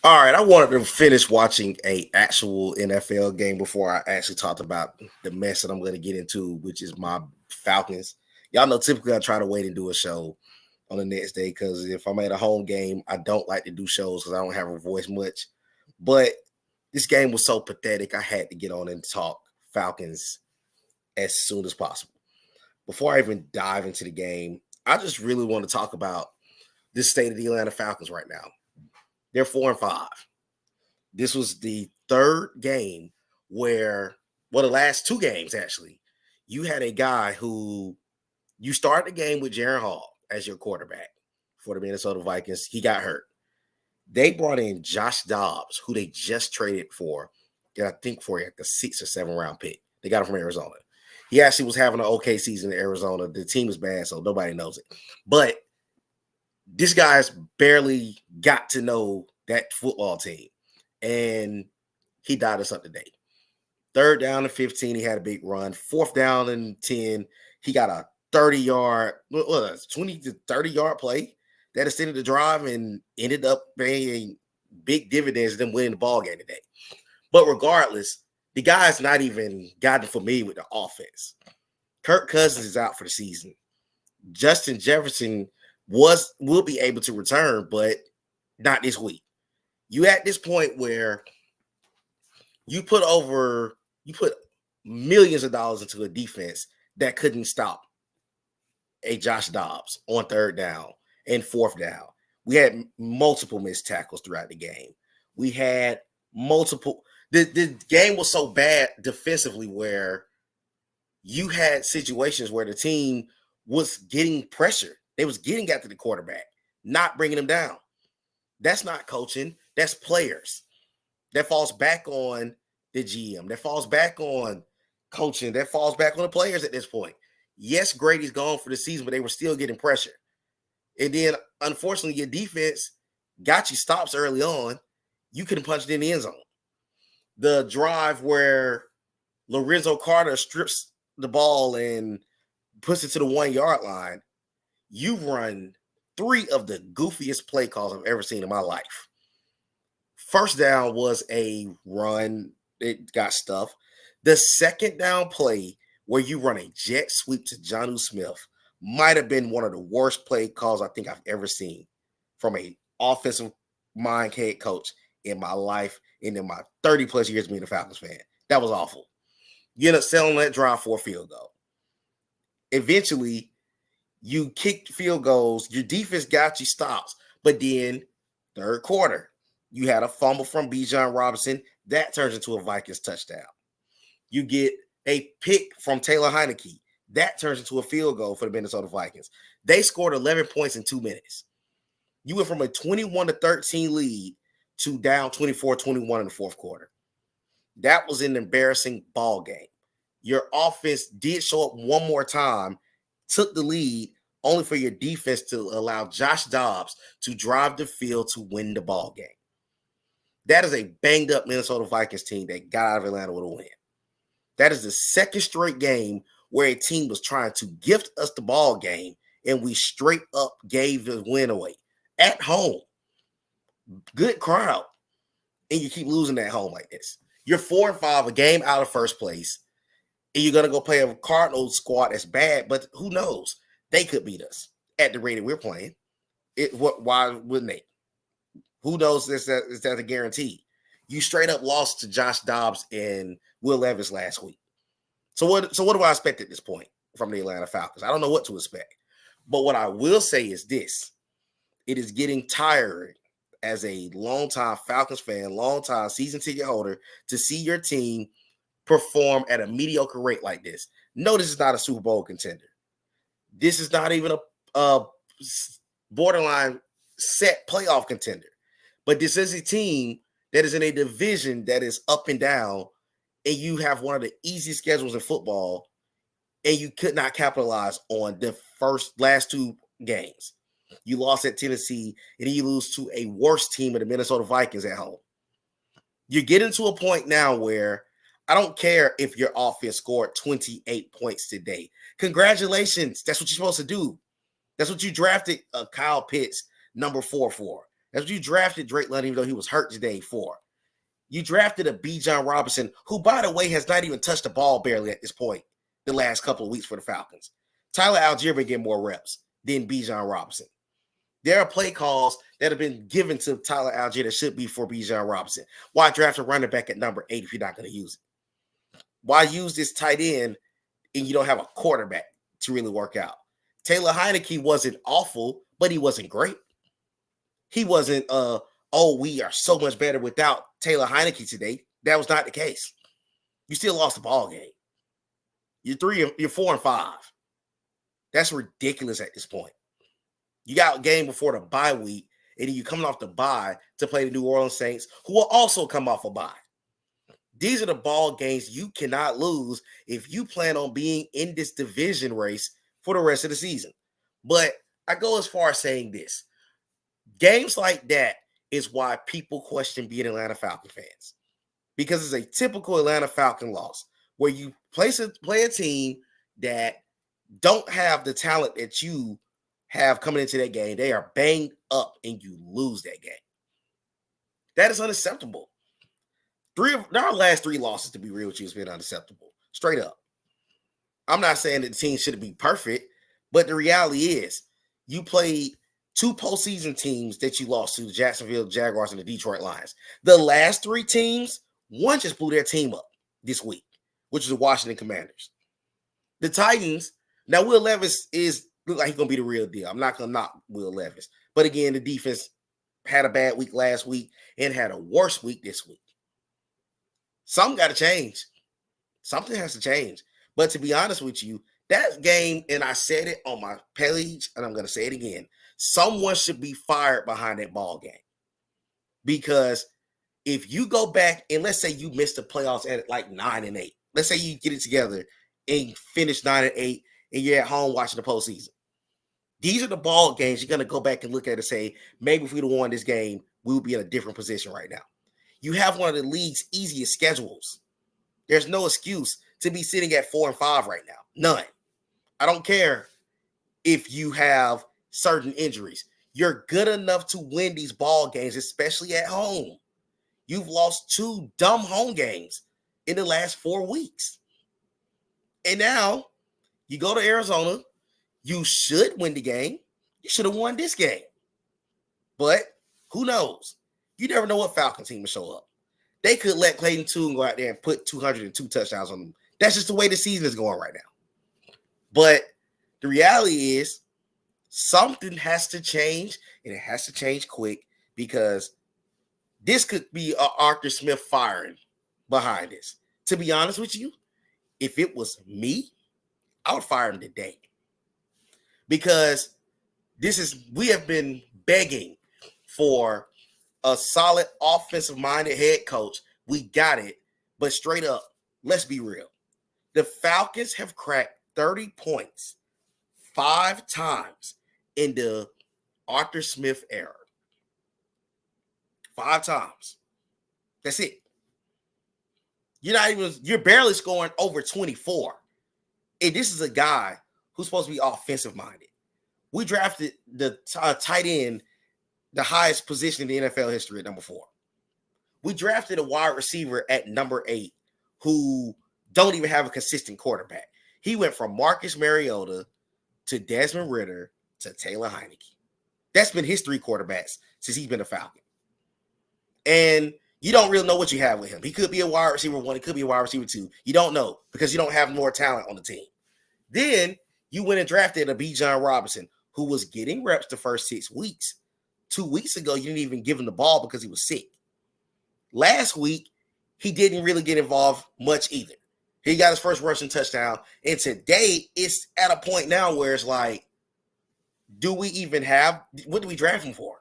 All right, I wanted to finish watching a actual NFL game before I actually talked about the mess that I'm going to get into, which is my Falcons. Y'all know typically I try to wait and do a show on the next day because if I'm at a home game, I don't like to do shows because I don't have a voice much. But this game was so pathetic, I had to get on and talk Falcons as soon as possible. Before I even dive into the game, I just really want to talk about this state of the Atlanta Falcons right now. They're 4-5. This was the third game where, well, the last two games actually, you had a guy who you started the game with Jaron Hall as your quarterback for the Minnesota Vikings. He got hurt. They brought in Josh Dobbs, who they just traded for, I think for like a 6 or 7 round pick. They got him from Arizona. He actually was having an okay season in Arizona. The team is bad, so nobody knows it. But this guy's barely got to know that football team. And he died us up today. 3rd down and 15, he had a big run. 4th down and 10, he got a 30-yard, 20 to 30-yard play that extended the drive and ended up paying big dividends and them winning the ball game today. But regardless, the guy's not even gotten familiar with the offense. Kirk Cousins is out for the season. Justin Jefferson will be able to return, but not this week. You at this point where you put millions of dollars into a defense that couldn't stop a Josh Dobbs on 3rd down and 4th down. We had multiple missed tackles throughout the game. We had multiple. The game was so bad defensively where you had situations where the team was getting pressure. They was getting after the quarterback, not bringing him down. That's not coaching. That's players. That falls back on the GM. That falls back on coaching. That falls back on the players at this point. Yes, Grady's gone for the season, but they were still getting pressure. And then, unfortunately, your defense got you stops early on. You couldn't punch it in the end zone. The drive where Lorenzo Carter strips the ball and puts it to the 1-yard line, you run 3 of the goofiest play calls I've ever seen in my life. 1st down was a run. It got stuffed. The 2nd down play where you run a jet sweep to Jonnu Smith might have been one of the worst play calls I think I've ever seen from a offensive mind head coach in my life and in my 30-plus years being a Falcons fan. That was awful. You end up selling that drive for a field goal. Eventually, you kicked field goals. Your defense got you stops. But then, 3rd quarter, you had a fumble from Bijan Robinson. That turns into a Vikings touchdown. You get a pick from Taylor Heineke. That turns into a field goal for the Minnesota Vikings. They scored 11 points in 2 minutes. You went from a 21-13 lead to down 24-21 in the 4th quarter. That was an embarrassing ball game. Your offense did show up one more time, took the lead, only for your defense to allow Josh Dobbs to drive the field to win the ball game. That is a banged-up Minnesota Vikings team that got out of Atlanta with a win. That is the 2nd straight game where a team was trying to gift us the ball game, and we straight up gave the win away at home. Good crowd, and you keep losing at home like this. You're 4-5, a game out of 1st place, and you're going to go play a Cardinals squad that's bad, but who knows? They could beat us at the rate that we're playing. Why wouldn't they? Who knows? Is that a guarantee? You straight up lost to Josh Dobbs and Will Levis last week. So what do I expect at this point from the Atlanta Falcons? I don't know what to expect. But what I will say is this. It is getting tiring as a longtime Falcons fan, longtime season ticket holder, to see your team perform at a mediocre rate like this. No, this is not a Super Bowl contender. This is not even a borderline set playoff contender. But this is a team that is in a division that is up and down, and you have one of the easiest schedules in football, and you could not capitalize on the last 2 games. You lost at Tennessee, and then you lose to a worse team of the Minnesota Vikings at home. You're getting to a point now where I don't care if your offense scored 28 points today. Congratulations. That's what you're supposed to do. That's what you drafted Kyle Pitts, number 4 for. As you drafted Drake London, even though he was hurt today, 4. You drafted a Bijan Robinson, who, by the way, has not even touched the ball barely at this point the last couple of weeks for the Falcons. Tyler Algier been getting more reps than Bijan Robinson. There are play calls that have been given to Tyler Algier that should be for Bijan Robinson. Why draft a running back at number 8 if you're not going to use it? Why use this tight end and you don't have a quarterback to really work out? Taylor Heineke wasn't awful, but he wasn't great. He wasn't, we are so much better without Taylor Heineke today. That was not the case. You still lost the ball game. You're 4-5. That's ridiculous at this point. You got a game before the bye week, and then you're coming off the bye to play the New Orleans Saints, who will also come off a bye. These are the ball games you cannot lose if you plan on being in this division race for the rest of the season. But I go as far as saying this. Games like that is why people question being Atlanta Falcon fans. Because it's a typical Atlanta Falcon loss where you play a team that don't have the talent that you have coming into that game. They are banged up and you lose that game. That is unacceptable. Our last 3 losses, to be real with you, has been unacceptable. Straight up. I'm not saying that the team shouldn't be perfect, but the reality is you played 2 postseason teams that you lost to, the Jacksonville Jaguars and the Detroit Lions. The last 3 teams, one just blew their team up this week, which is the Washington Commanders. The Titans, now Will Levis look like he's going to be the real deal. I'm not going to knock Will Levis. But again, the defense had a bad week last week and had a worse week this week. Something got to change. Something has to change. But to be honest with you, that game, and I said it on my page, and I'm going to say it again, someone should be fired behind that ball game. Because if you go back and let's say you missed the playoffs at like 9-8, let's say you get it together and finish 9-8, and you're at home watching the postseason. These are the ball games you're going to go back and look at and say, maybe if we'd have won this game, we would be in a different position right now. You have one of the league's easiest schedules. There's no excuse to be sitting at 4-5 right now. None. I don't care if you have certain injuries. You're good enough to win these ball games, especially at home. You've lost 2 dumb home games in the last 4 weeks. And now you go to Arizona. You should win the game. You should have won this game. But who knows? You never know what Falcon team will show up. They could let Clayton Tune go out there and put 202 touchdowns on them. That's just the way the season is going right now. But the reality is something has to change, and it has to change quick because this could be Arthur Smith firing behind this. To be honest with you, if it was me, I would fire him today. Because we have been begging for a solid offensive-minded head coach. We got it. But straight up, let's be real. The Falcons have cracked 30 points 5 times in the Arthur Smith era. 5 times. That's it. You're barely scoring over 24. And this is a guy who's supposed to be offensive-minded. We drafted the tight end, the highest position in the NFL history at number 4. We drafted a wide receiver at number 8 who don't even have a consistent quarterback. He went from Marcus Mariota to Desmond Ridder to Taylor Heineke. That's been his 3 quarterbacks since he's been a Falcon. And you don't really know what you have with him. He could be a wide receiver 1. He could be a wide receiver 2. You don't know because you don't have more talent on the team. Then you went and drafted a Bijan Robinson who was getting reps the first 6 weeks. 2 weeks ago, you didn't even give him the ball because he was sick. Last week, he didn't really get involved much either. He got his first rushing touchdown. And today, it's at a point now where it's like, what do we draft him for?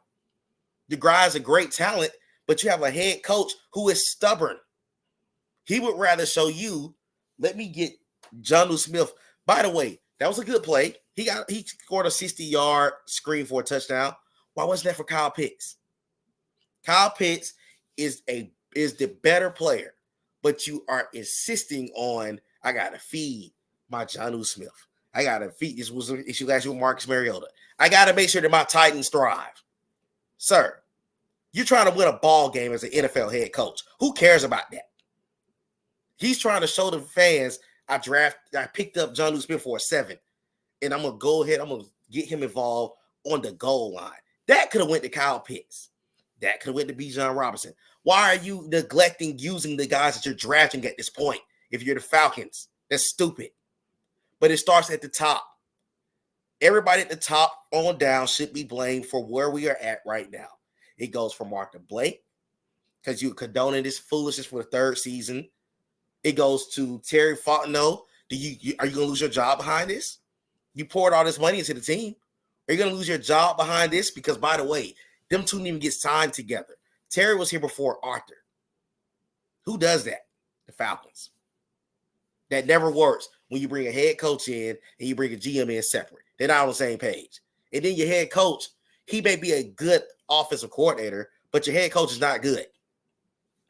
The guy's a great talent, but you have a head coach who is stubborn. He would rather show you, let me get Jonnu Smith. By the way, that was a good play. He scored a 60-yard screen for a touchdown. Why wasn't that for Kyle Pitts? Kyle Pitts is the better player, but you are insisting on, I got to feed my Jonnu Smith. I got to feed, this issue last year with Marcus Mariota. I got to make sure that my Titans thrive. Sir, You're trying to win a ball game as an NFL head coach. Who cares about that? He's trying to show the fans, I picked up John Smith for a 7, and I'm going to go ahead, I'm going to get him involved on the goal line. That could have went to Kyle Pitts. That could have went to Bijan Robinson. Why are you neglecting using the guys that you're drafting at this point? If you're the Falcons, that's stupid. But it starts at the top. Everybody at the top on down should be blamed for where we are at right now. It goes from Arthur Blank, because you're condoning this foolishness for the 3rd season. It goes to Terry Fontenot. Are you going to lose your job behind this? You poured all this money into the team. Are you going to lose your job behind this? Because, by the way, them two didn't even get signed together. Terry was here before Arthur. Who does that? The Falcons. That never works when you bring a head coach in and you bring a GM in separate. They're not on the same page. And then your head coach, he may be a good offensive coordinator, but your head coach is not good.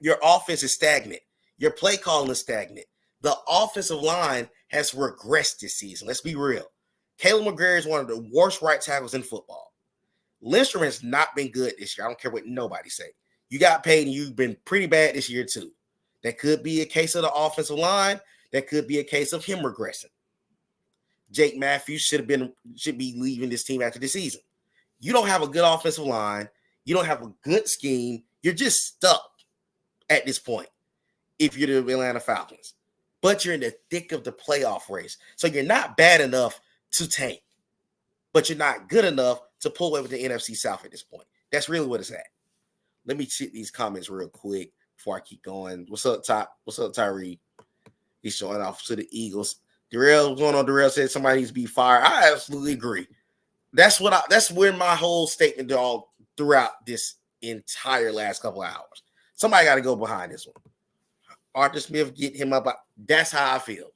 Your offense is stagnant. Your play calling is stagnant. The offensive line has regressed this season. Let's be real. Caleb McGarry is one of the worst right tackles in football. Lindstrom has not been good this year. I don't care what nobody say. You got paid and you've been pretty bad this year too. That could be a case of the offensive line. That could be a case of him regressing. Jake Matthews should be leaving this team after the season. You don't have a good offensive line. You don't have a good scheme. You're just stuck at this point if you're the Atlanta Falcons. But you're in the thick of the playoff race. So you're not bad enough to tank. But you're not good enough to pull away with the NFC South at this point. That's really what it's at. Let me check these comments real quick before I keep going. What's up, Top? What's up, Tyree? He's showing off to the Eagles. Darrell, what's going on? Darrell said somebody needs to be fired. I absolutely agree. That's where my whole statement all throughout this entire last couple of hours. Somebody got to go behind this one. Arthur Smith, get him up. That's how I feel.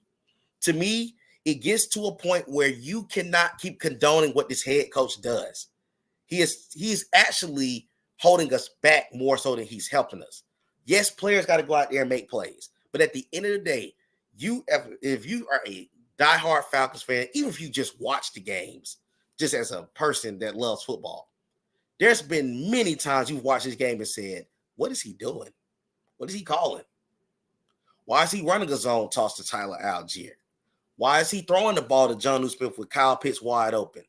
To me, it gets to a point where you cannot keep condoning what this head coach does. He's actually holding us back more so than he's helping us. Yes, players got to go out there and make plays. But at the end of the day, if you are a diehard Falcons fan, even if you just watch the games, just as a person that loves football, there's been many times you've watched this game and said, what is he doing? What is he calling? Why is he running a zone toss to Tyler Algier? Why is he throwing the ball to John Smith with Kyle Pitts wide open?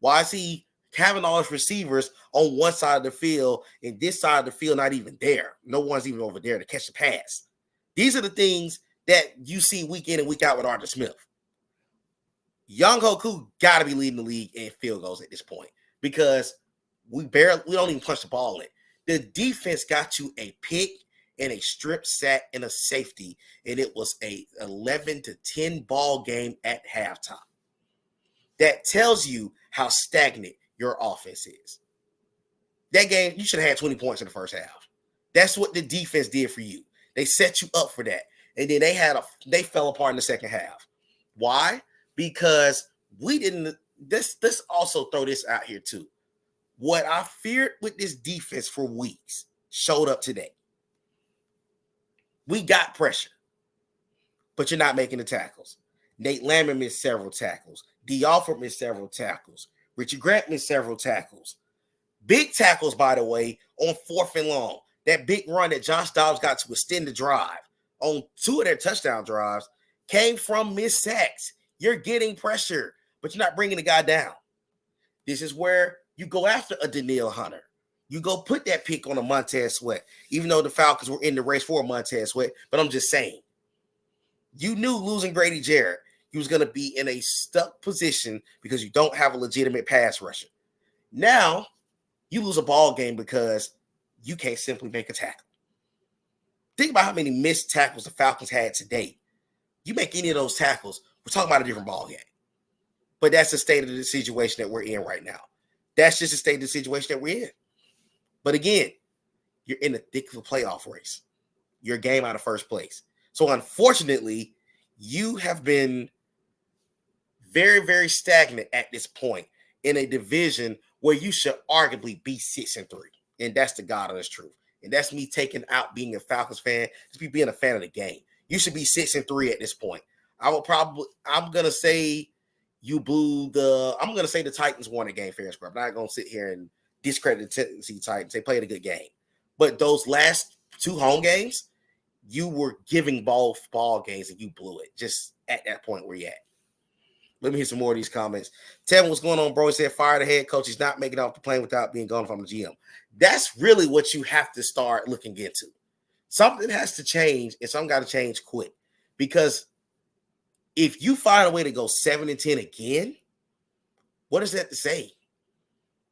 Why is he having all his receivers on one side of the field and this side of the field not even there? No one's even over there to catch the pass. These are the things that you see week in and week out with Arthur Smith. Young Hoku got to be leading the league in field goals at this point because we don't even punch the ball in. The defense got you a pick and a strip sack and a safety, and it was a 11-10 ball game at halftime. That tells you how stagnant your offense is. That game, you should have had 20 points in the first half. That's what the defense did for you. They set you up for that. And then they fell apart in the second half. Why? Because we didn't. Let's also throw this out here too. What I feared with this defense for weeks showed up today. We got pressure, but you're not making the tackles. Nate Lamb missed several tackles. D. Alford missed several tackles. Richard Grant missed several tackles. Big tackles, by the way, on 4th and long. That big run that Josh Dobbs got to extend the drive on 2 of their touchdown drives came from missed sacks. You're getting pressure, but you're not bringing the guy down. This is where you go after a Danielle Hunter. You go put that pick on a Montez Sweat, even though the Falcons were in the race for a Montez Sweat. But I'm just saying, you knew losing Grady Jarrett, you was going to be in a stuck position because you don't have a legitimate pass rusher. Now, you lose a ball game because you can't simply make a tackle. Think about how many missed tackles the Falcons had today. You make any of those tackles, we're talking about a different ball game. But that's the state of the situation that we're in right now. That's just the state of the situation that we're in. But again, you're in the thick of a playoff race. You're a game out of first place. So unfortunately, you have been very, very stagnant at this point in a division where you should arguably be 6-3. And that's the God honest truth. And that's me taking out being a Falcons fan, just be being a fan of the game. You should be 6-3 at this point. I'm going to say the Titans won a game fair and square. I'm not going to sit here and discredit the Tennessee Titans. They played a good game. But those last 2 home games, you were giving ball games and you blew it just at that point where you're at. Let me hear some more of these comments. Tell me what's going on, bro. He said, fire the head coach. He's not making it off the plane without being gone from the GM. That's really what you have to start looking into. Something has to change, and something got to change quick. Because if you find a way to go 7-10 again, what does that to say?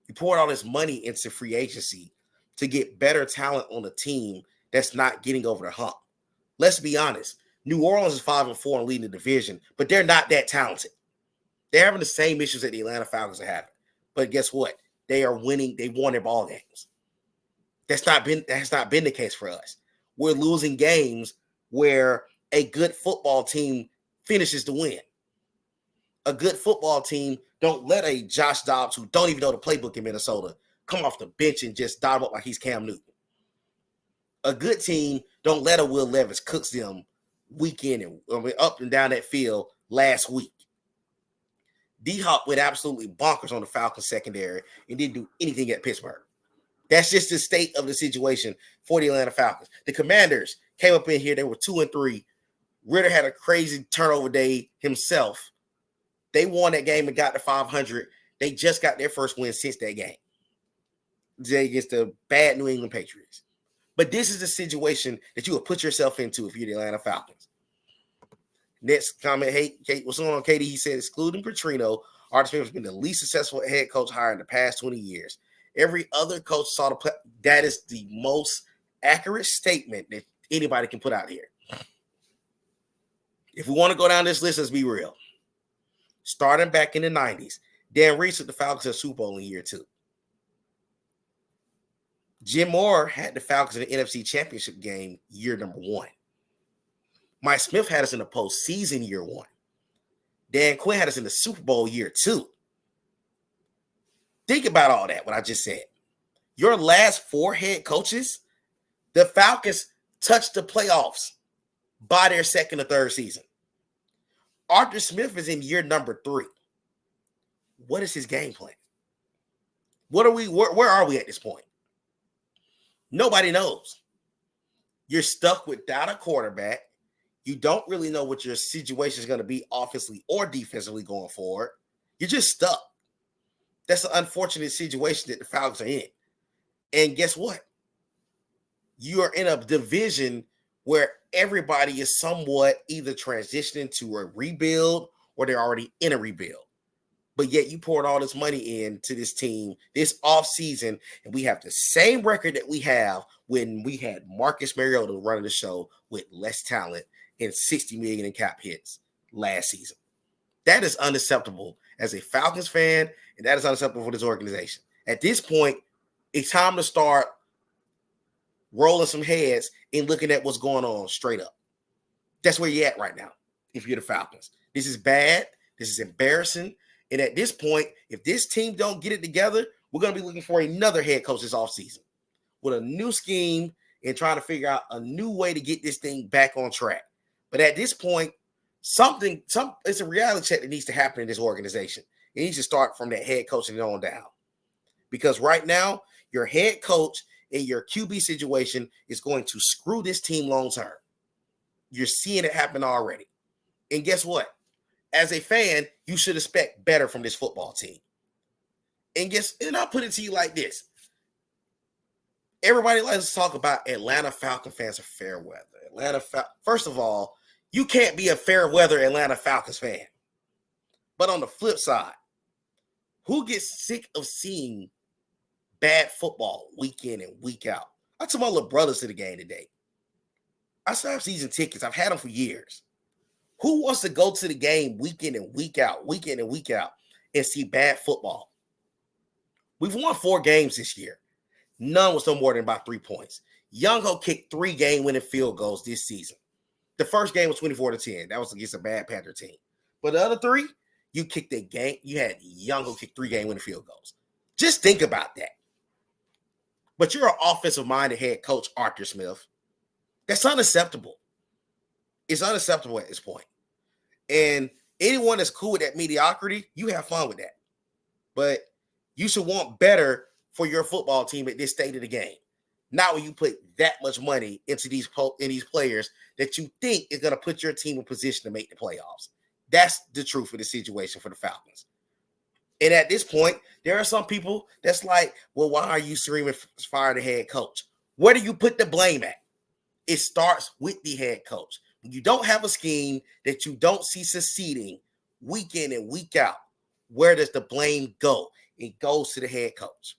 You poured all this money into free agency to get better talent on a team that's not getting over the hump. Let's be honest. New Orleans is 5-4 and leading the division, but they're not that talented. They're having the same issues that the Atlanta Falcons are having. But guess what? They are winning. They won their ball games. That's not been the case for us. We're losing games where a good football team finishes the win. A good football team don't let a Josh Dobbs, who don't even know the playbook in Minnesota, come off the bench and just dive up like he's Cam Newton. A good team don't let a Will Levis cook them week in and up and down that field last week. D-Hop went absolutely bonkers on the Falcons secondary and didn't do anything at Pittsburgh. That's just the state of the situation for the Atlanta Falcons. The Commanders came up in here. They were 2-3. Ritter had a crazy turnover day himself. They won that game and got to 500. They just got their first win since that game against the bad New England Patriots. But this is the situation that you would put yourself into if you're the Atlanta Falcons. Next comment, hey, Kate, what's going on, Katie? He said, excluding Petrino, Artis Smith has been the least successful head coach hire in the past 20 years. Every other coach saw the play. That is the most accurate statement that anybody can put out here. If we want to go down this list, let's be real. Starting back in the 90s, Dan Reese took the Falcons to the Super Bowl in year 2. Jim Moore had the Falcons in the NFC Championship game year number 1. Mike Smith had us in the postseason year 1. Dan Quinn had us in the Super Bowl year 2. Think about all that, what I just said. Your last 4 head coaches, the Falcons touched the playoffs by their second or third season. Arthur Smith is in year number 3. What is his game plan? Where are we at this point? Nobody knows. You're stuck without a quarterback. You don't really know what your situation is going to be offensively or defensively going forward. You're just stuck. That's an unfortunate situation that the Falcons are in. And guess what? You are in a division where everybody is somewhat either transitioning to a rebuild or they're already in a rebuild. But yet you poured all this money into this team this offseason, and we have the same record that we have when we had Marcus Mariota running the show with less talent and $60 million in cap hits last season. That is unacceptable as a Falcons fan, and that is unacceptable for this organization. At this point, it's time to start rolling some heads and looking at what's going on straight up. That's where you're at right now if you're the Falcons. This is bad. This is embarrassing. And at this point, if this team don't get it together, we're going to be looking for another head coach this offseason with a new scheme and trying to figure out a new way to get this thing back on track. But at this point, it's a reality check that needs to happen in this organization. It needs to start from that head coach and on down. Because right now, your head coach and your QB situation is going to screw this team long term. You're seeing it happen already. And guess what? As a fan, you should expect better from this football team. And I'll put it to you like this. Everybody likes to talk about Atlanta Falcon fans are fair weather. First of all, you can't be a fair weather Atlanta Falcons fan. But on the flip side, who gets sick of seeing bad football week in and week out? I took my little brothers to the game today. I still have season tickets. I've had them for years. Who wants to go to the game week in and week out, and see bad football? We've won 4 games this year. None was no more than about 3 points. Youngho kicked 3 game-winning field goals this season. The first game was 24-10. That was against a bad Panther team. But the other 3, you kicked a game. You had Youngho kick 3 game-winning field goals. Just think about that. But you're an offensive-minded head coach, Arthur Smith. That's unacceptable. It's unacceptable at this point. And anyone that's cool with that mediocrity, you have fun with that. But you should want better for your football team at this state of the game. Not when you put that much money into these players that you think is going to put your team in position to make the playoffs. That's the truth of the situation for the Falcons. And at this point, there are some people that's like, well, why are you screaming fire the head coach? Where do you put the blame at? It starts with the head coach. When you don't have a scheme that you don't see succeeding week in and week out, where does the blame go? It goes to the head coach.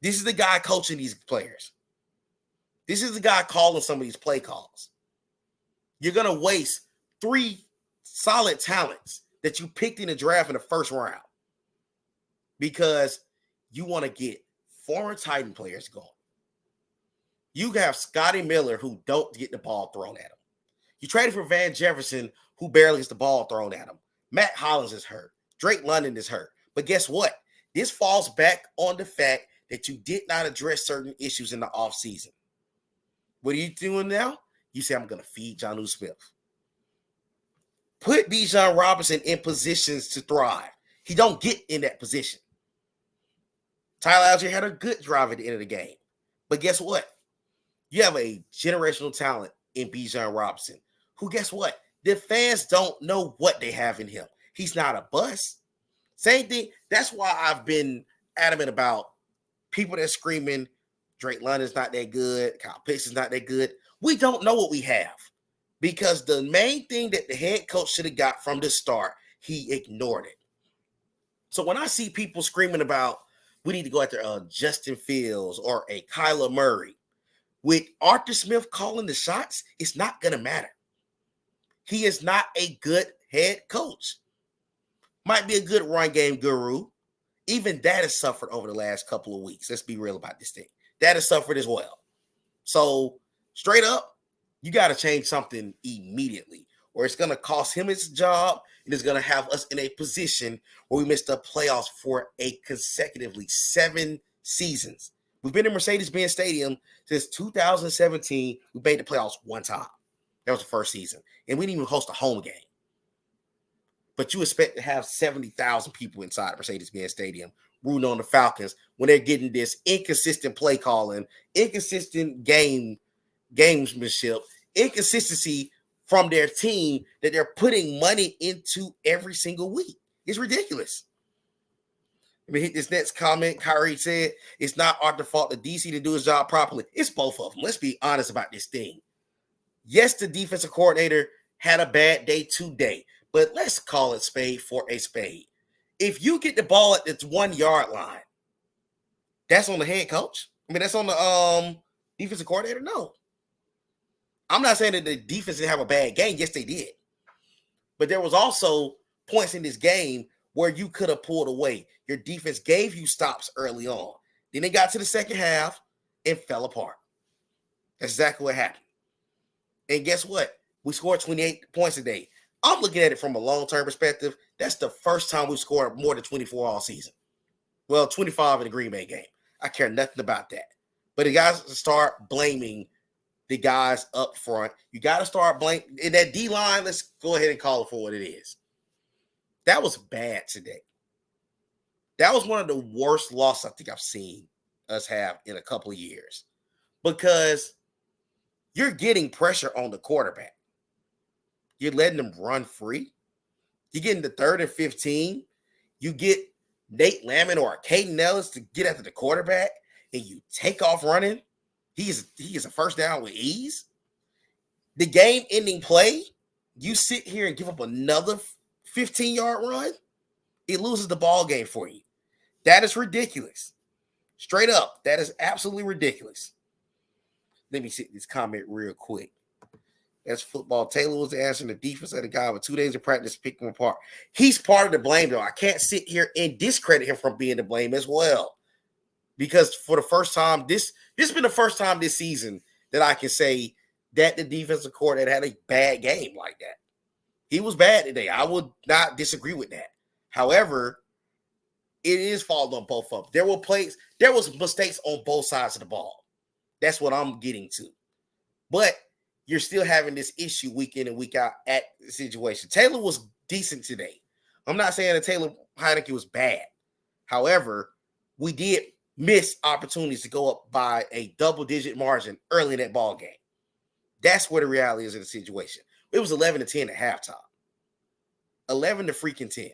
This is the guy coaching these players. This is the guy calling some of these play calls. You're going to waste 3 solid talents that you picked in the draft in the first round because you want to get former Titan players going. You have Scotty Miller who don't get the ball thrown at him. You traded for Van Jefferson who barely gets the ball thrown at him. Matt Hollins is hurt. Drake London is hurt. But guess what? This falls back on the fact that you did not address certain issues in the offseason. What are you doing now? You say, I'm going to feed Jonnu Smith. Put Bijan Robinson in positions to thrive. He don't get in that position. Tyler Algier had a good drive at the end of the game. But guess what? You have a generational talent in Bijan Robinson, who, guess what? The fans don't know what they have in him. He's not a bust. Same thing. That's why I've been adamant about people that screaming Drake London's not that good, Kyle Pitts is not that good. We don't know what we have because the main thing that the head coach should have got from the start, he ignored it. So when I see people screaming about we need to go after Justin Fields or a Kyler Murray, with Arthur Smith calling the shots, it's not going to matter. He is not a good head coach. Might be a good run game guru. Even that has suffered over the last couple of weeks. Let's be real about this thing. That has suffered as well. So straight up, you got to change something immediately, or it's going to cost him his job, and it's going to have us in a position where we missed the playoffs for a consecutively 7 seasons. We've been in Mercedes-Benz Stadium since 2017. We made the playoffs 1 time. That was the first season. And we didn't even host a home game. But you expect to have 70,000 people inside Mercedes-Benz Stadium rooting on the Falcons when they're getting this inconsistent play calling, inconsistent gamesmanship, inconsistency from their team that they're putting money into every single week. It's ridiculous. Let me hit this next comment. Kyrie said, it's not our default to DC to do his job properly. It's both of them. Let's be honest about this thing. Yes, the defensive coordinator had a bad day today, but let's call it spade for a spade. If you get the ball at its 1 yard line, that's on the head coach. I mean, that's on the defensive coordinator. No. I'm not saying that the defense didn't have a bad game. Yes, they did. But there was also points in this game where you could have pulled away. Your defense gave you stops early on. Then it got to the second half and fell apart. That's exactly what happened. And guess what? We scored 28 points a day. I'm looking at it from a long-term perspective. That's the first time we've scored more than 24 all season. Well, 25 in the Green Bay game. I care nothing about that. But the guys start blaming the guys up front. You got to start blaming. In that D-line, let's go ahead and call it for what it is. That was bad today. That was one of the worst losses I think I've seen us have in a couple of years because you're getting pressure on the quarterback. You're letting them run free. You're getting the 3rd and 15. You get Nate Lamont or Caden Ellis to get after the quarterback, and you take off running. He is a first down with ease. The game-ending play, you sit here and give up another 15-yard run, it loses the ball game for you. That is ridiculous. Straight up, that is absolutely ridiculous. Let me see this comment real quick. That's football. Taylor was answering the defense of the guy with 2 days of practice, pick him apart. He's part of the blame, though. I can't sit here and discredit him from being to blame as well. Because for the first time, this has been the first time this season that I can say that the defensive coordinator had a bad game like that. He was bad today. I would not disagree with that. However, it is fault on both of them. There was mistakes on both sides of the ball. That's what I'm getting to. But you're still having this issue week in and week out at the situation. Taylor was decent today. I'm not saying that Taylor Heineke was bad. However, we did missed opportunities to go up by a double-digit margin early in that ball game. That's where the reality is of the situation. It was 11-10 at halftime. 11 to freaking 10.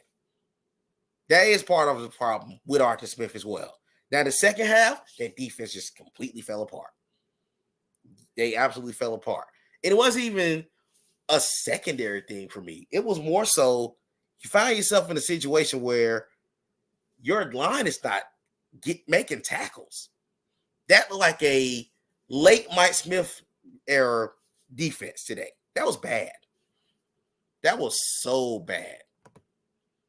That is part of the problem with Arthur Smith as well. Now, the second half, that defense just completely fell apart. They absolutely fell apart. And it wasn't even a secondary thing for me. It was more so you find yourself in a situation where your line is not making tackles. That looked like a late Mike Smith era defense today. That was bad. That was so bad.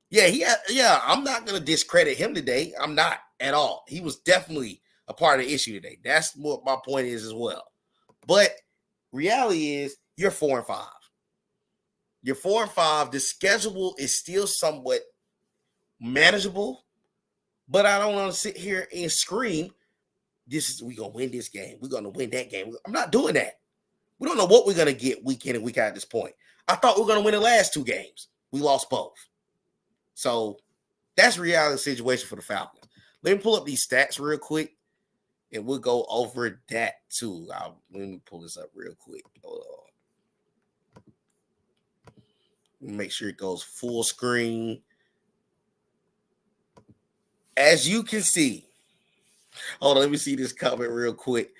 Yeah, I'm not going to discredit him today. I'm not at all. He was definitely a part of the issue today. That's what my point is as well. But reality is you're 4-5. You're 4-5. The schedule is still somewhat manageable, but I don't want to sit here and scream, we're going to win this game. We're going to win that game. I'm not doing that. We don't know what we're going to get week in and week out at this point. I thought we were going to win the last 2 games. We lost both. So that's reality situation for the Falcons. Let me pull up these stats real quick, and we'll go over that too. Let me pull this up real quick. Hold on. Make sure it goes full screen. As you can see, hold on, let me see this comment real quick.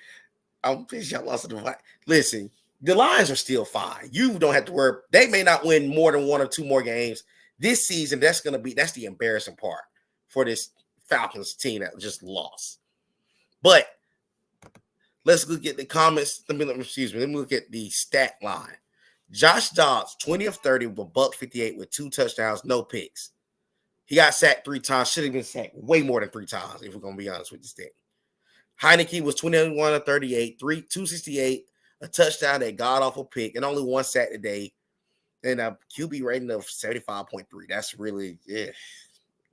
I'm pretty sure I lost the device. Listen, the Lions are still fine. You don't have to worry. They may not win more than 1 or 2 more games this season. That's the embarrassing part for this Falcons team that just lost. But let's look at the comments. Let me look at the stat line. Josh Dobbs, 20 of 30 with $158 with 2 touchdowns, no picks. He got sacked 3 times. Should have been sacked way more than 3 times, if we're going to be honest with this thing. Heineke was 21 of 38, 268, a touchdown, that god-awful pick, and only 1 sack today, and a QB rating of 75.3. That's really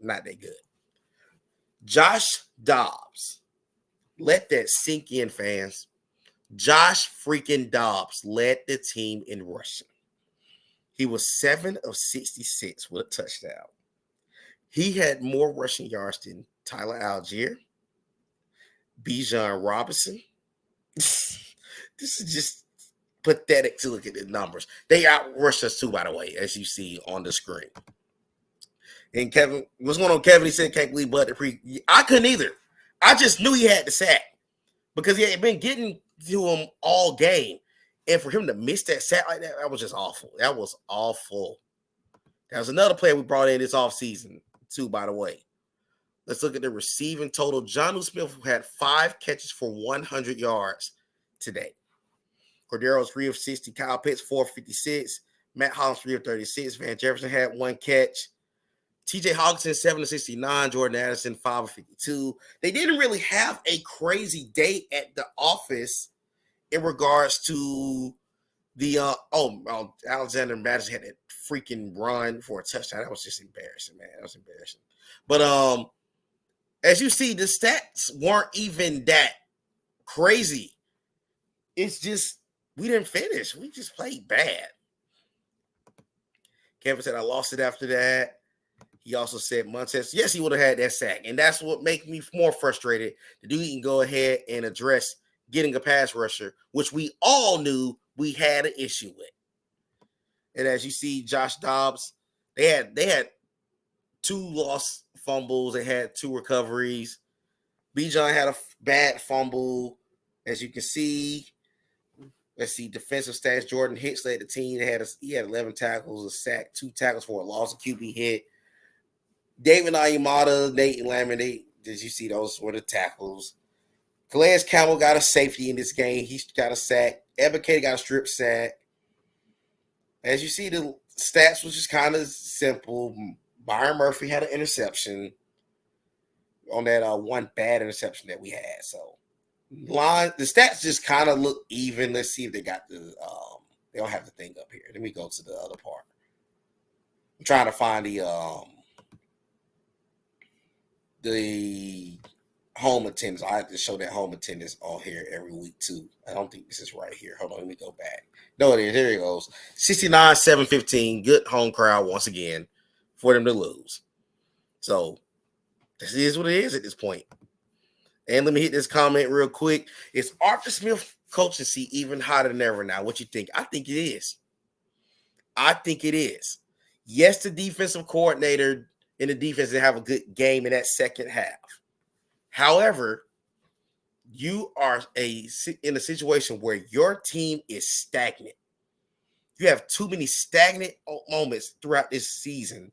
not that good. Josh Dobbs. Let that sink in, fans. Josh freaking Dobbs led the team in rushing. He was 7 of 66 with a touchdown. He had more rushing yards than Tyler Algier, Bijan Robinson. This is just pathetic to look at the numbers. They outrushed us too, by the way, as you see on the screen. And Kevin, what's going on, Kevin? He said, can't believe Bud I couldn't either. I just knew he had the sack because he had been getting to him all game. And for him to miss that sack like that, that was just awful. That was awful. That was another player we brought in this offseason, too, by the way. Let's look at the receiving total. Jonnu Smith had 5 catches for 100 yards today. Cordero 3 of 60. Kyle Pitts 4 of 56. Matt Hollins 3 of 36. Van Jefferson had 1 catch. TJ Hawkinson 7 of 69. Jordan Addison 5 of 52. They didn't really have a crazy day at the office in regards to the Alexander Madison had that freaking run for a touchdown. That was just embarrassing, man. That was embarrassing. But as you see, the stats weren't even that crazy. It's just we didn't finish. We just played bad. Kevin said I lost it after that. He also said Montez, yes, he would have had that sack. And that's what makes me more frustrated. The dude can go ahead and address getting a pass rusher, which we all knew we had an issue with. And as you see, Josh Dobbs, they had 2 lost fumbles. They had 2 recoveries. Bijan had a bad fumble. As you can see, let's see, defensive stats. Jordan Hicks led the team. He had 11 tackles, a sack, 2 tackles for a loss, a QB hit. David Ayumata, Nate Lammer, as you see, those were the tackles. Calais Campbell got a safety in this game. He got a sack. Ebiketie got a strip sack. As you see, the stats was just kind of simple. Byron Murphy had an interception on that 1 bad interception that we had. So the stats just kind of look even. Let's see if they got the they don't have the thing up here. Let me go to the other part. I'm trying to find the home attendance. I have to show that home attendance on here every week too. I don't think this is right here. Hold on, let me go back. No, it is. There it goes. 69-715. Good home crowd once again for them to lose. So this is what it is at this point. And let me hit this comment real quick. Is Arthur Smith coaching seat even hotter than ever now? What you think? I think it is. I think it is. Yes, the defensive coordinator in the defense didn't have a good game in that second half. However, you are in a situation where your team is stagnant. You have too many stagnant moments throughout this season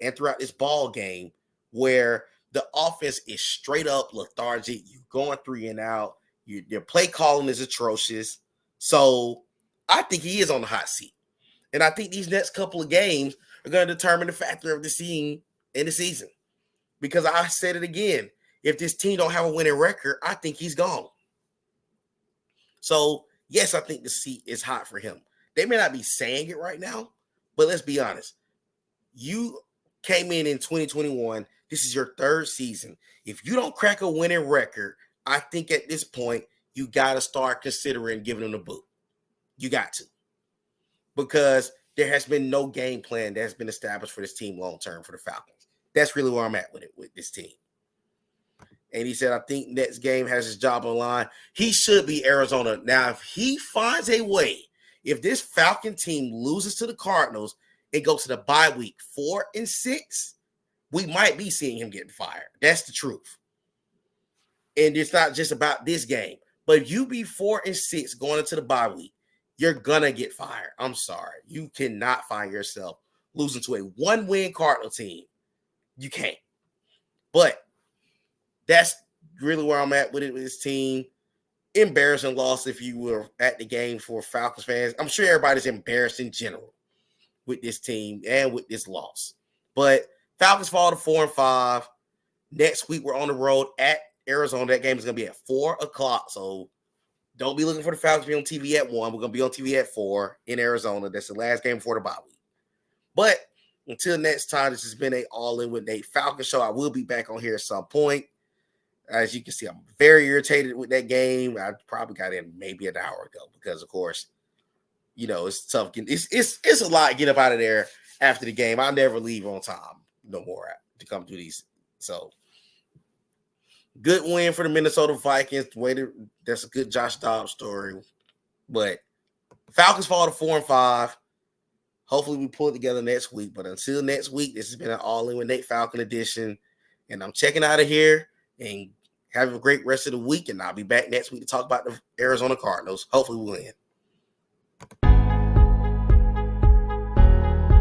and throughout this ball game where the offense is straight up lethargic. You're going 3 and out. Your play calling is atrocious. So I think he is on the hot seat. And I think these next couple of games are going to determine the factor of the team in the season. Because I said it again, if this team don't have a winning record, I think he's gone. So, yes, I think the seat is hot for him. They may not be saying it right now, but let's be honest. You came in 2021. This is your third season. If you don't crack a winning record, I think at this point, you got to start considering giving them the boot. You got to. Because there has been no game plan that has been established for this team long-term for the Falcons. That's really where I'm at with it, with this team. And he said, I think next game has his job on the line. He should be Arizona. Now, if he finds a way, if this Falcon team loses to the Cardinals and goes to the bye week 4 and 6, we might be seeing him getting fired. That's the truth. And it's not just about this game. But if you be 4 and 6 going into the bye week, you're going to get fired. I'm sorry. You cannot find yourself losing to a 1-win Cardinal team. You can't. But that's really where I'm at with it with this team. Embarrassing loss if you were at the game for Falcons fans. I'm sure everybody's embarrassed in general with this team and with this loss. But Falcons fall to 4 and 5. Next week, we're on the road at Arizona. That game is going to be at 4 o'clock. So don't be looking for the Falcons to be on TV at 1. We're going to be on TV at 4 in Arizona. That's the last game before the bye week. But until next time, this has been a All-In with Nate Falcon show. I will be back on here at some point. As you can see, I'm very irritated with that game. I probably got in maybe an hour ago because, of course, you know, it's tough. It's a lot getting up out of there after the game. I'll never leave on time no more to come do these. So, good win for the Minnesota Vikings. That's a good Josh Dobbs story. But Falcons fall to 4 and 5. Hopefully, we pull it together next week. But until next week, this has been an All-In with Nate Falcon edition. And I'm checking out of here. And have a great rest of the week. And I'll be back next week to talk about the Arizona Cardinals. Hopefully, we'll win.